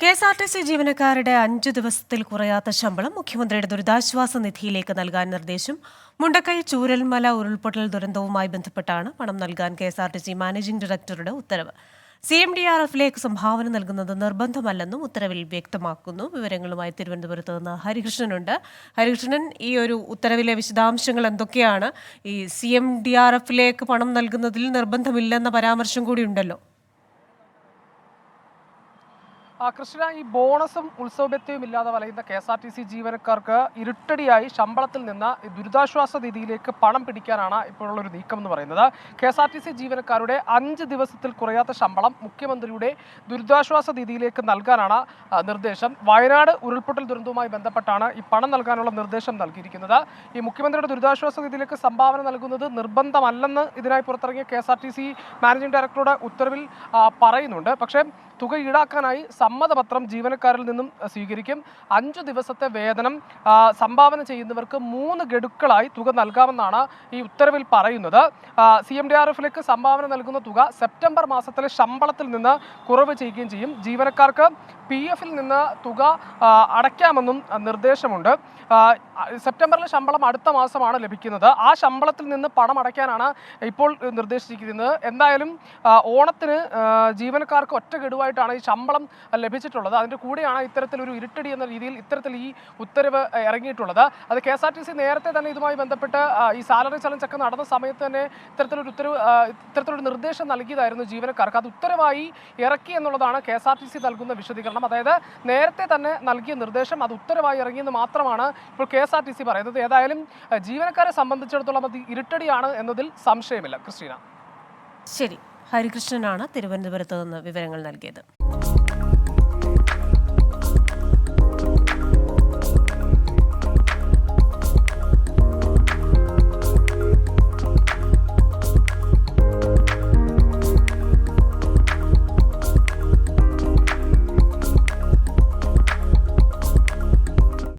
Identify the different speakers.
Speaker 1: KSRTC ജീവനക്കാരുടെ 5 ദിവസത്തിൽ കുറയാത്ത ശമ്പളം മുഖ്യമന്ത്രിയുടെ ദുരിതാശ്വാസ നിധിയിലേക്ക് നൽകാൻ നിർദ്ദേശം. മുണ്ടക്കൈ ചൂരൽമല ഉരുൾപൊട്ടൽ ദുരന്തവുമായി ബന്ധപ്പെട്ടാണ് പണം നൽകാൻ കെഎസ്ആർടിസി മാനേജിംഗ് ഡയറക്ടറുടെ ഉത്തരവ്. CMDRFലേക്ക് സംഭാവന നൽകുന്നത് നിർബന്ധമല്ലെന്നും ഉത്തരവിൽ വ്യക്തമാക്കുന്നു. വിവരങ്ങളുമായി തിരുവനന്തപുരത്ത് നിന്ന് ഹരികൃഷ്ണനുണ്ട്. ഹരികൃഷ്ണൻ, ഈ ഒരു ഉത്തരവിലെ വിശദാംശങ്ങൾ എന്തൊക്കെയാണ്? ഈ CMDRFലേക്ക് പണം നൽകുന്നതിൽ നിർബന്ധമില്ലെന്ന പരാമർശം കൂടി ഉണ്ടല്ലോ.
Speaker 2: കൃഷ്ണ, ഈ ബോണസും ഉത്സവബത്തയും ഇല്ലാതെ വലയുന്ന KSRTC ജീവനക്കാർക്ക് ഇരുട്ടടിയായി ശമ്പളത്തിൽ നിന്ന് ദുരിതാശ്വാസ നിധിയിലേക്ക് പണം പിടിക്കാനാണ് ഇപ്പോഴുള്ളൊരു നീക്കം എന്ന് പറയുന്നത്. KSRTC ജീവനക്കാരുടെ 5 ദിവസത്തിൽ കുറയാത്ത ശമ്പളം മുഖ്യമന്ത്രിയുടെ ദുരിതാശ്വാസ നിധിയിലേക്ക് നൽകാനാണ് നിർദ്ദേശം. വയനാട് ഉരുൾപൊട്ടൽ ദുരന്തവുമായി ബന്ധപ്പെട്ടാണ് ഈ പണം നൽകാനുള്ള നിർദ്ദേശം നൽകിയിരിക്കുന്നത്. ഈ മുഖ്യമന്ത്രിയുടെ ദുരിതാശ്വാസ നിധിയിലേക്ക് സംഭാവന നൽകുന്നത് നിർബന്ധമല്ലെന്ന് ഇതിനായി പുറത്തിറങ്ങിയ KSRTC മാനേജിംഗ് ഡയറക്ടറുടെ ഉത്തരവിൽ പറയുന്നുണ്ട്. പക്ഷേ തുക ഈടാക്കാനായി സമ്മതപത്രം ജീവനക്കാരിൽ നിന്നും സ്വീകരിക്കും. 5 ദിവസത്തെ വേതനം സംഭാവന ചെയ്യുന്നവർക്ക് 3 ഗഡുക്കളായി തുക നൽകാമെന്നാണ് ഈ ഉത്തരവിൽ പറയുന്നത്. CMDRFലേക്ക് സംഭാവന നൽകുന്ന തുക സെപ്റ്റംബർ മാസത്തിലെ ശമ്പളത്തിൽ നിന്ന് കുറവ് ചെയ്യുകയും ചെയ്യും. ജീവനക്കാർക്ക് PFൽ നിന്ന് തുക അടയ്ക്കാമെന്നും നിർദ്ദേശമുണ്ട്. സെപ്റ്റംബറിലെ ശമ്പളം അടുത്ത മാസമാണ് ലഭിക്കുന്നത്. ആ ശമ്പളത്തിൽ നിന്ന് പണം അടയ്ക്കാനാണ് ഇപ്പോൾ നിർദ്ദേശിച്ചിരിക്കുന്നത്. എന്തായാലും ഓണത്തിന് ജീവനക്കാർക്ക് ഒറ്റ ഗഡുവായിട്ടാണ് ഈ ശമ്പളം ലഭിച്ചിട്ടുള്ളത്. അതിൻ്റെ കൂടെയാണ് ഇത്തരത്തിലൊരു ഇരുട്ടടി എന്ന രീതിയിൽ ഇത്തരത്തിൽ ഈ ഉത്തരവ് ഇറങ്ങിയിട്ടുള്ളത്. അത് KSRTC നേരത്തെ തന്നെ ഇതുമായി ബന്ധപ്പെട്ട് ഈ സാലറി ചലഞ്ച് ഒക്കെ നടന്ന സമയത്ത് തന്നെ ഇത്തരത്തിലൊരു നിർദ്ദേശം നൽകിയതായിരുന്നു ജീവനക്കാർക്ക്. അത് ഉത്തരവായി ഇറക്കി എന്നുള്ളതാണ് KSRTC നൽകുന്ന വിശദീകരണം. അതായത് നേരത്തെ തന്നെ നൽകിയ നിർദ്ദേശം അത് ഉത്തരവായി ഇറങ്ങിയെന്ന് മാത്രമാണ് ഇപ്പോൾ KSRTC പറയുന്നത്. ഏതായാലും ജീവനക്കാരെ സംബന്ധിച്ചിടത്തോളം അത് ഇരുട്ടടിയാണ് എന്നതിൽ സംശയമില്ല. ക്രിസ്റ്റീന.
Speaker 1: ശരി, ഹരികൃഷ്ണനാണ് തിരുവനന്തപുരത്ത് നിന്ന് വിവരങ്ങൾ നൽകിയത്.